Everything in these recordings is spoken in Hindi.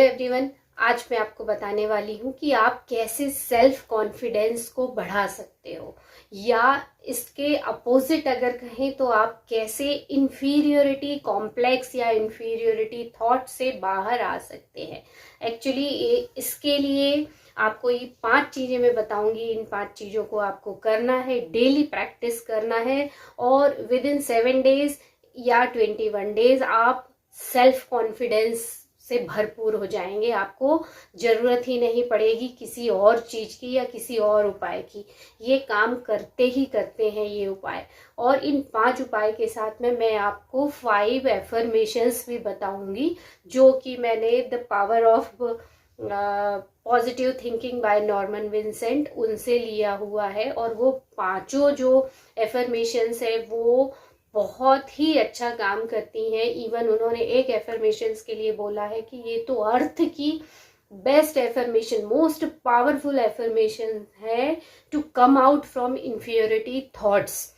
एवरीवन, आज मैं आपको बताने वाली हूँ कि आप कैसे सेल्फ कॉन्फिडेंस को बढ़ा सकते हो, या इसके अपोजिट अगर कहें तो आप कैसे इंफीरियोरिटी कॉम्प्लेक्स या इंफीरियोरिटी थॉट से बाहर आ सकते हैं। एक्चुअली इसके लिए आपको ये 5 चीज़ें मैं बताऊंगी। इन 5 चीज़ों को आपको करना है, डेली प्रैक्टिस करना है, और विद इन 7 डेज या 21 डेज आप सेल्फ कॉन्फिडेंस से भरपूर हो जाएंगे। आपको जरूरत ही नहीं पड़ेगी किसी और चीज की या किसी और उपाय की। ये काम करते ही करते हैं ये उपाय। और इन 5 उपाय के साथ में मैं आपको 5 एफर्मेशंस भी बताऊंगी, जो कि मैंने the power of positive thinking by Norman Vincent उनसे लिया हुआ है। और वो 5 जो एफर्मेशंस है वो बहुत ही अच्छा काम करती हैं। इवन उन्होंने एक एफर्मेशंस के लिए बोला है कि ये तो अर्थ की best affirmation, most powerful affirmation है to come out from inferiority thoughts,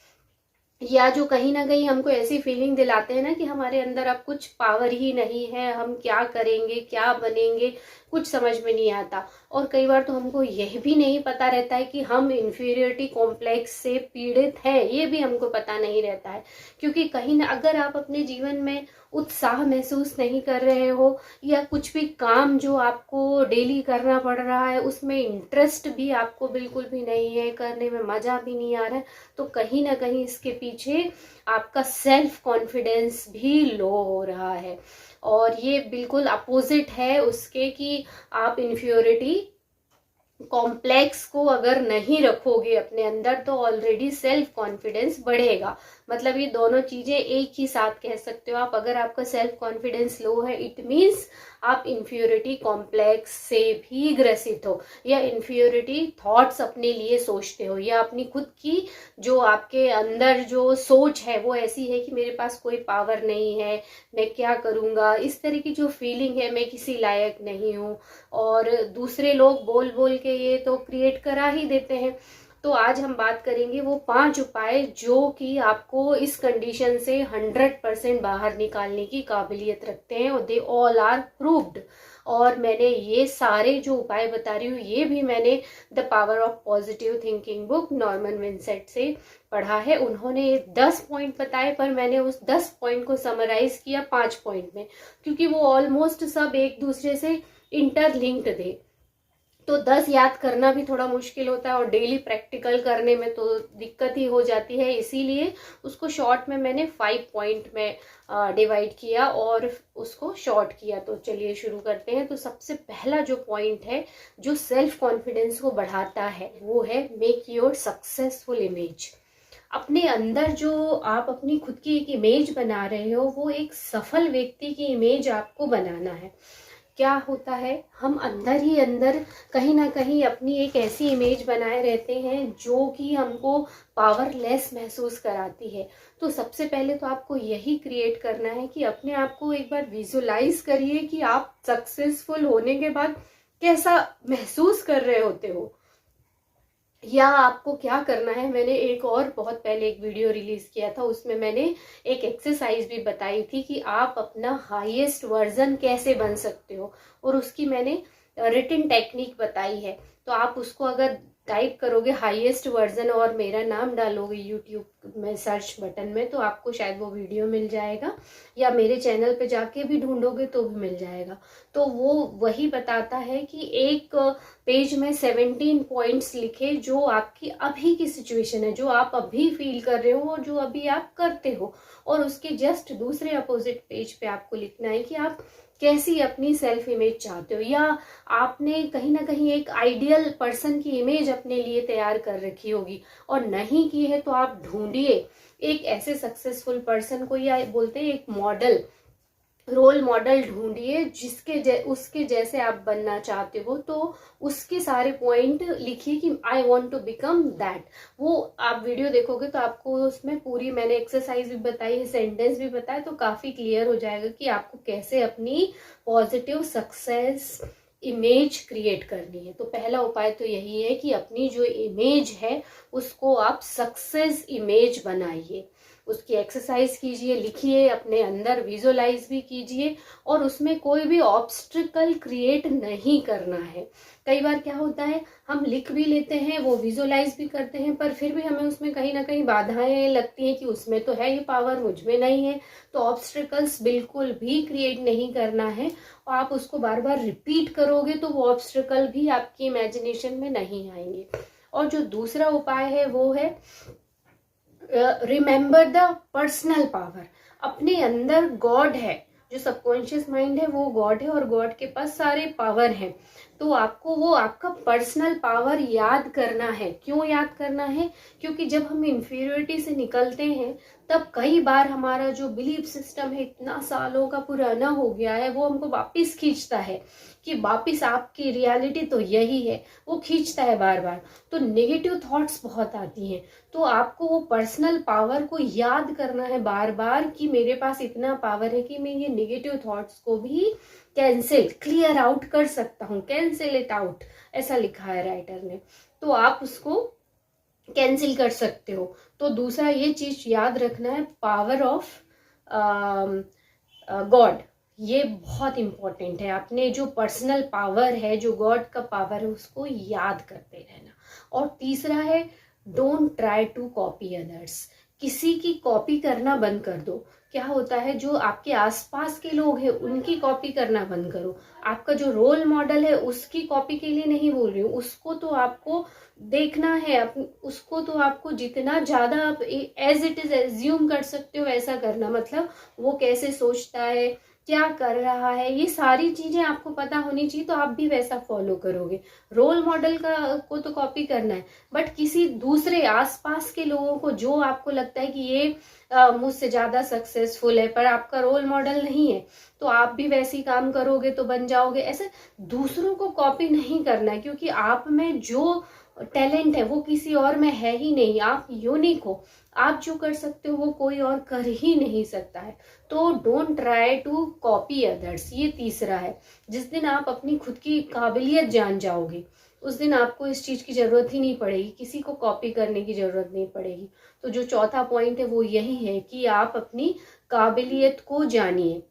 या जो कहीं ना कहीं हमको ऐसी फीलिंग दिलाते हैं ना कि हमारे अंदर अब कुछ पावर ही नहीं है, हम क्या करेंगे, क्या बनेंगे, कुछ समझ में नहीं आता। और कई बार तो हमको यह भी नहीं पता रहता है कि हम इंफीरियरिटी कॉम्प्लेक्स से पीड़ित हैं, ये भी हमको पता नहीं रहता है। क्योंकि कहीं ना अगर आप अपने जीवन में उत्साह महसूस नहीं कर रहे हो, या कुछ भी काम जो आपको डेली करना पड़ रहा है उसमें इंटरेस्ट भी आपको बिल्कुल भी नहीं है, करने में मजा भी नहीं आ रहा है, तो कहीं ना कहीं इसके पीछे आपका सेल्फ कॉन्फिडेंस भी लो हो रहा है। और ये बिल्कुल अपोजिट है उसके कि आप इन्फ्योरिटी कॉम्प्लेक्स को अगर नहीं रखोगे अपने अंदर तो ऑलरेडी सेल्फ कॉन्फिडेंस बढ़ेगा। मतलब ये दोनों चीजें एक ही साथ कह सकते हो आप। अगर आपका सेल्फ कॉन्फिडेंस लो है, इट मीन्स आप इंफीरियरिटी कॉम्प्लेक्स से भी ग्रसित हो, या इंफीरियरिटी थॉट्स अपने लिए सोचते हो, या अपनी खुद की जो आपके अंदर जो सोच है वो ऐसी है कि मेरे पास कोई पावर नहीं है, मैं क्या करूंगा, इस तरह की जो फीलिंग है, मैं किसी लायक नहीं हूँ, और दूसरे लोग बोल बोल के ये तो क्रिएट करा ही देते हैं। तो आज हम बात करेंगे वो 5 उपाय जो कि आपको इस कंडीशन से 100% बाहर निकालने की काबिलियत रखते हैं, और दे ऑल आर प्रूव्ड। और मैंने ये सारे जो उपाय बता रही हूँ ये भी मैंने the power of positive thinking book Norman Vincent से पढ़ा है। उन्होंने 10 पॉइंट बताए, पर मैंने उस 10 पॉइंट को समराइज किया 5 पॉइंट में, क्योंकि वो ऑलमोस्ट सब एक दूसरे से इंटरलिंक्ड थे। तो 10 याद करना भी थोड़ा मुश्किल होता है, और डेली प्रैक्टिकल करने में तो दिक्कत ही हो जाती है। इसीलिए उसको शॉर्ट में मैंने 5 पॉइंट में डिवाइड किया और उसको शॉर्ट किया। तो चलिए शुरू करते हैं। तो सबसे पहला जो पॉइंट है जो सेल्फ कॉन्फिडेंस को बढ़ाता है वो है मेक योर सक्सेसफुल इमेज। अपने अंदर जो आप अपनी खुद की एक इमेज बना रहे हो वो एक सफल व्यक्ति की इमेज आपको बनाना है। क्या होता है, हम अंदर ही अंदर कहीं ना कहीं अपनी एक ऐसी इमेज बनाए रहते हैं जो कि हमको पावरलेस महसूस कराती है। तो सबसे पहले तो आपको यही क्रिएट करना है कि अपने आप को एक बार विजुलाइज करिए कि आप सक्सेसफुल होने के बाद कैसा महसूस कर रहे होते हो, या आपको क्या करना है। मैंने एक और बहुत पहले एक वीडियो रिलीज किया था, उसमें मैंने एक एक्सरसाइज भी बताई थी कि आप अपना हाईएस्ट वर्जन कैसे बन सकते हो, और उसकी मैंने रिटन टेक्निक बताई है। तो आप उसको अगर टाइप करोगे हाईएस्ट वर्जन और मेरा नाम डालोगे यूट्यूब में सर्च बटन में, तो आपको शायद वो वीडियो मिल जाएगा, या मेरे चैनल पे जाके भी ढूंढोगे तो भी मिल जाएगा। तो वो वही बताता है कि एक पेज में 17 पॉइंट्स लिखे जो आपकी अभी की सिचुएशन है, जो आप अभी फील कर रहे हो और जो अभी आप करते हो, और उसके जस्ट दूसरे अपोजिट पेज पे आपको लिखना है कि आप कैसी अपनी सेल्फ इमेज चाहते हो, या आपने कहीं ना कहीं एक आइडियल पर्सन की इमेज अपने लिए तैयार कर रखी होगी, और नहीं की है तो आप ढूंढिए एक ऐसे सक्सेसफुल पर्सन को, या बोलते हैं एक मॉडल, रोल मॉडल ढूंढिए जिसके उसके जैसे आप बनना चाहते हो। तो उसके सारे पॉइंट लिखिए कि I want to become that. वो आप वीडियो देखोगे तो आपको उसमें पूरी मैंने एक्सरसाइज भी बताई है, सेंटेंस भी बताया, तो काफी क्लियर हो जाएगा कि आपको कैसे अपनी पॉजिटिव सक्सेस इमेज क्रिएट करनी है। तो पहला उपाय तो यही है कि अपनी जो इमेज है उसको आप सक्सेस इमेज बनाइए। उसकी एक्सरसाइज कीजिए, लिखिए, अपने अंदर विजुअलाइज भी कीजिए और उसमें कोई भी ऑब्स्ट्रिकल क्रिएट नहीं करना है। कई बार क्या होता है, हम लिख भी लेते हैं, वो विजुअलाइज भी करते हैं, पर फिर भी हमें उसमें कहीं ना कहीं बाधाएं लगती हैं कि उसमें तो है ये पावर, मुझ में नहीं है। तो ऑब्स्ट्रिकल्स बिल्कुल भी क्रिएट नहीं करना है। और आप उसको बार बार रिपीट करोगे तो वो ऑब्स्ट्रिकल भी आपकी इमेजिनेशन में नहीं आएंगे। और जो दूसरा उपाय है वो है रिमेंबर द पर्सनल पावर। अपने अंदर गॉड है, जो सबकॉन्शियस माइंड है वो गॉड है और गॉड के पास सारे पावर हैं। तो आपको वो आपका पर्सनल पावर याद करना है। क्यों याद करना है? क्योंकि जब हम इंफीरियरिटी से निकलते हैं तब कई बार हमारा जो बिलीफ सिस्टम है इतना सालों का पुराना हो गया है, वो हमको वापस खींचता है कि वापस आपकी रियलिटी तो यही है, वो खींचता है बार बार। तो नेगेटिव थॉट्स बहुत आती हैं। तो आपको वो पर्सनल पावर को याद करना है बार बार कि मेरे पास इतना पावर है कि मैं ये नेगेटिव थॉट्स को भी कैंसिल, क्लियर आउट कर सकता हूँ, कैंसिल इट आउट, ऐसा लिखा है राइटर ने। तो आप उसको कैंसिल कर सकते हो। तो दूसरा ये चीज याद रखना है, पावर ऑफ गॉड, ये बहुत इंपॉर्टेंट है। अपने जो पर्सनल पावर है, जो गॉड का पावर है, उसको याद करते रहना। और तीसरा है, don't try to copy others. किसी की कॉपी करना बंद कर दो। क्या होता है, जो आपके आसपास के लोग हैं उनकी कॉपी करना बंद करो। आपका जो रोल मॉडल है उसकी कॉपी के लिए नहीं बोल रही हूँ, उसको तो आपको देखना है, उसको तो आपको जितना ज्यादा आप एज इट इज एज्यूम कर सकते हो वैसा करना। मतलब वो कैसे सोचता है, क्या कर रहा है, ये सारी चीजें आपको पता होनी चाहिए, तो आप भी वैसा फॉलो करोगे। रोल मॉडल को तो कॉपी करना है, बट किसी दूसरे आसपास के लोगों को, जो आपको लगता है कि ये मुझसे ज्यादा सक्सेसफुल है पर आपका रोल मॉडल नहीं है, तो आप भी वैसे ही काम करोगे तो बन जाओगे। ऐसे दूसरों को कॉपी नहीं करना है, क्योंकि आप में जो टैलेंट है वो किसी और में है ही नहीं। आप यूनिक हो, आप जो कर सकते हो वो कोई और कर ही नहीं सकता है। तो don't try to copy others, ये तीसरा है। जिस दिन आप अपनी खुद की काबिलियत जान जाओगे उस दिन आपको इस चीज की जरूरत ही नहीं पड़ेगी, किसी को कॉपी करने की जरूरत नहीं पड़ेगी। तो जो चौथा पॉइंट है वो यही है कि आप अपनी काबिलियत को जानिए।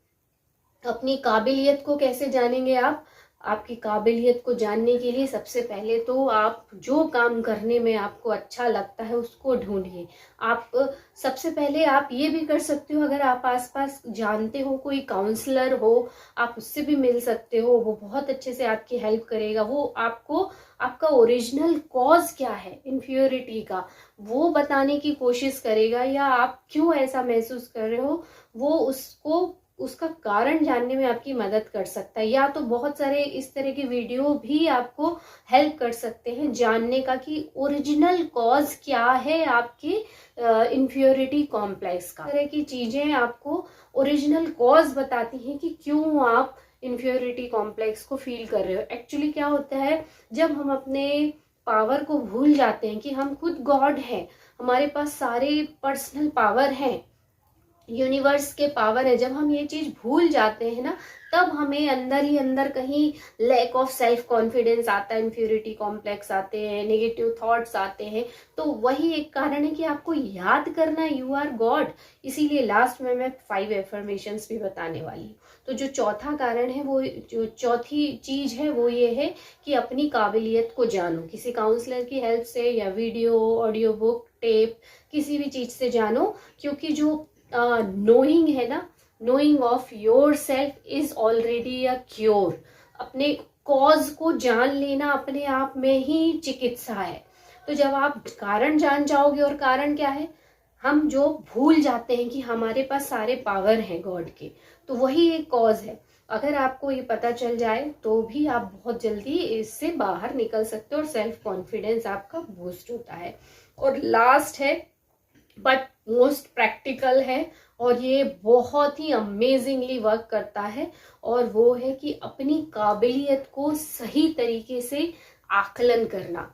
अपनी काबिलियत को कैसे जानेंगे आप? आपकी काबिलियत को जानने के लिए सबसे पहले तो आप जो काम करने में आपको अच्छा लगता है उसको ढूंढिए। आप सबसे पहले आप ये भी कर सकते हो, अगर आप आसपास जानते हो कोई काउंसलर हो, आप उससे भी मिल सकते हो, वो बहुत अच्छे से आपकी हेल्प करेगा। वो आपको आपका ओरिजिनल कॉज क्या है इन्फ्योरिटी का वो बताने की कोशिश करेगा, या आप क्यों ऐसा महसूस कर रहे हो वो उसका कारण जानने में आपकी मदद कर सकता है। या तो बहुत सारे इस तरह के वीडियो भी आपको हेल्प कर सकते हैं जानने का कि ओरिजिनल कॉज क्या है आपके इंफियोरिटी कॉम्प्लेक्स का। इस तरह की चीजें आपको ओरिजिनल कॉज बताती हैं कि क्यों आप इंफियोरिटी कॉम्प्लेक्स को फील कर रहे हो। एक्चुअली क्या होता है, जब हम अपने पावर को भूल जाते हैं कि हम खुद गॉड हैं, हमारे पास सारे पर्सनल पावर हैं, यूनिवर्स के पावर है, जब हम ये चीज भूल जाते हैं ना, तब हमें अंदर ही अंदर कहीं लैक ऑफ सेल्फ कॉन्फिडेंस आता है, इंफ्योरिटी कॉम्प्लेक्स आते हैं, नेगेटिव थॉट्स आते हैं। तो वही एक कारण है कि आपको याद करना यू आर गॉड। इसीलिए लास्ट में मैं 5 एफर्मेशंस भी बताने वाली हूँ। तो जो चौथा कारण है, वो जो चौथी चीज है वो ये है कि अपनी काबिलियत को जानो। किसी काउंसलर की हेल्प से या वीडियो, ऑडियो बुक, टेप, किसी भी चीज से जानो। क्योंकि जो नोइंग है ना, knowing of your self is already a cure. अपने कॉज को जान लेना अपने आप में ही चिकित्सा है। तो जब आप कारण जान जाओगे, और कारण क्या है, हम जो भूल जाते हैं कि हमारे पास सारे पावर हैं गॉड के, तो वही एक कॉज है। अगर आपको ये पता चल जाए तो भी आप बहुत जल्दी इससे बाहर निकल सकते हो और सेल्फ कॉन्फिडेंस आपका बूस्ट होता है। और लास्ट है बट मोस्ट प्रैक्टिकल है, और ये बहुत ही अमेजिंगली वर्क करता है, और वो है कि अपनी काबिलियत को सही तरीके से आकलन करना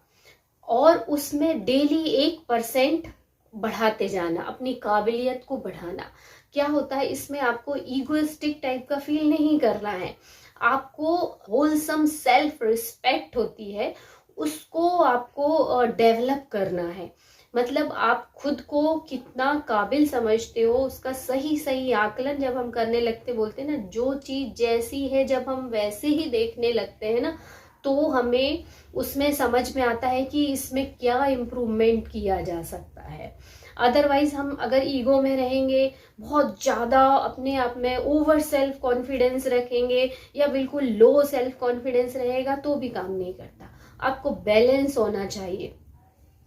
और उसमें डेली 1% बढ़ाते जाना, अपनी काबिलियत को बढ़ाना। क्या होता है इसमें, आपको ईगोइस्टिक टाइप का फील नहीं करना है, आपको होलसम सेल्फ रिस्पेक्ट होती है, उसको आपको डेवलप करना है। मतलब आप खुद को कितना काबिल समझते हो उसका सही सही आकलन जब हम करने लगते, बोलते हैं ना, जो चीज जैसी है जब हम वैसे ही देखने लगते हैं ना, तो हमें उसमें समझ में आता है कि इसमें क्या इम्प्रूवमेंट किया जा सकता है। अदरवाइज हम अगर ईगो में रहेंगे, बहुत ज्यादा अपने आप में ओवर सेल्फ कॉन्फिडेंस रखेंगे या बिल्कुल लो सेल्फ कॉन्फिडेंस रहेगा, तो भी काम नहीं करता। आपको बैलेंस होना चाहिए,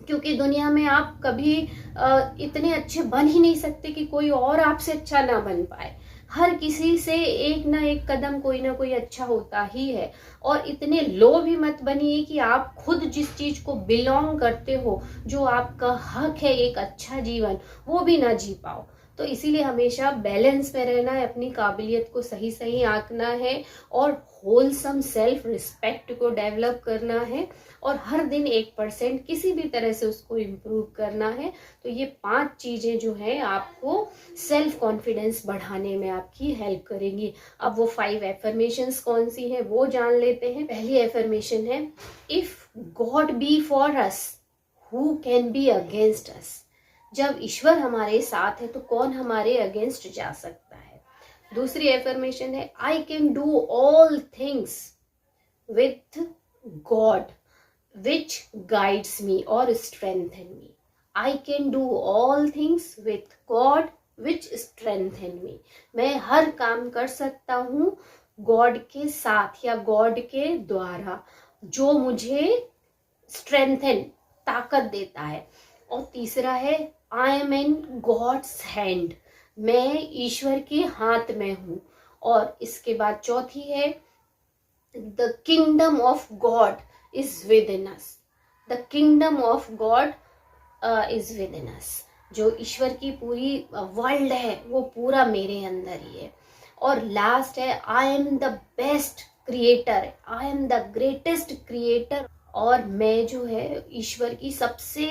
क्योंकि दुनिया में आप कभी इतने अच्छे बन ही नहीं सकते कि कोई और आपसे अच्छा ना बन पाए। हर किसी से एक ना एक कदम कोई ना कोई अच्छा होता ही है। और इतने लो भी मत बनिए कि आप खुद जिस चीज को बिलोंग करते हो, जो आपका हक है एक अच्छा जीवन, वो भी ना जी पाओ। तो इसीलिए हमेशा बैलेंस में रहना है, अपनी काबिलियत को सही सही आंकना है और होलसम सेल्फ रिस्पेक्ट को डेवलप करना है और हर दिन 1% किसी भी तरह से उसको इम्प्रूव करना है। तो ये 5 चीजें जो है आपको सेल्फ कॉन्फिडेंस बढ़ाने में आपकी हेल्प करेंगी। अब वो 5 एफर्मेशंस कौन सी है वो जान लेते हैं। पहली एफर्मेशन है, if God B for us who can be against us. जब ईश्वर हमारे साथ है तो कौन हमारे अगेंस्ट जा सकता है। दूसरी एफर्मेशन है, I can do all things with God which guides me or strengthen me. I can do all things with God which strengthen me. मैं हर काम कर सकता हूँ गॉड के साथ या गॉड के द्वारा, जो मुझे स्ट्रेंथन, ताकत देता है। और तीसरा है, I am in God's hand, मैं ईश्वर के हाथ में हूँ। और इसके बाद चौथी है, the kingdom of God is within us. The kingdom of God is within us. जो ईश्वर की पूरी वर्ल्ड है वो पूरा मेरे अंदर ही है। और लास्ट है, I am the best creator, I am the greatest creator, और मैं जो है ईश्वर की सबसे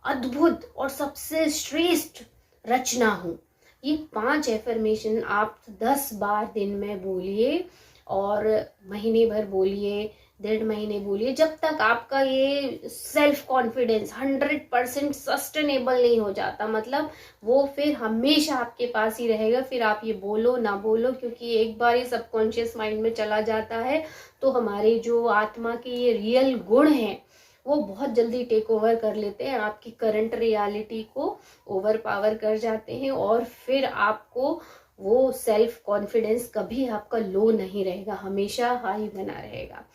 अद्भुत और सबसे श्रेष्ठ रचना हूँ। ये 5 एफर्मेशन आप 10 बार दिन में बोलिए और महीने भर बोलिए, 1.5 महीने बोलिए, जब तक आपका ये सेल्फ कॉन्फिडेंस 100% सस्टेनेबल नहीं हो जाता। मतलब वो फिर हमेशा आपके पास ही रहेगा, फिर आप ये बोलो ना बोलो, क्योंकि एक बार ये सबकॉन्शियस माइंड में चला जाता है तो हमारे जो आत्मा के ये रियल गुण हैं वो बहुत जल्दी टेक ओवर कर लेते हैं, आपकी करंट रियलिटी को ओवर पावर कर जाते हैं, और फिर आपको वो सेल्फ कॉन्फिडेंस कभी आपका लो नहीं रहेगा, हमेशा हाई बना रहेगा।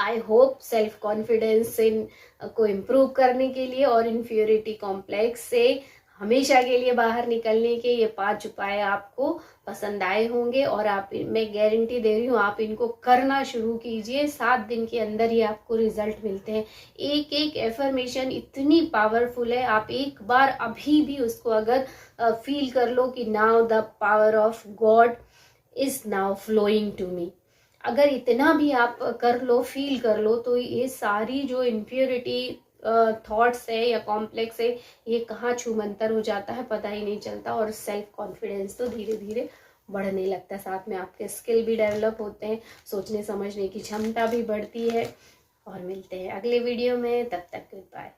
आई होप सेल्फ कॉन्फिडेंस को इम्प्रूव करने के लिए और इन्फ्योरिटी कॉम्प्लेक्स से हमेशा के लिए बाहर निकलने के ये 5 उपाय आपको पसंद आए होंगे, और आप, मैं गारंटी दे रही हूँ, आप इनको करना शुरू कीजिए, 7 दिन के अंदर ही आपको रिजल्ट मिलते हैं। एक एक एफर्मेशन इतनी पावरफुल है, आप एक बार अभी भी उसको अगर फील कर लो कि now the power of God is now flowing to me, अगर इतना भी आप कर लो, फील कर लो, तो ये सारी जो इम्प्योरिटी थॉट्स है या कॉम्प्लेक्स है, ये कहाँ छूमंतर हो जाता है पता ही नहीं चलता, और सेल्फ कॉन्फिडेंस तो धीरे धीरे बढ़ने लगता है। साथ में आपके स्किल भी डेवलप होते हैं, सोचने समझने की क्षमता भी बढ़ती है। और मिलते हैं अगले वीडियो में, तब तक गुड बाय।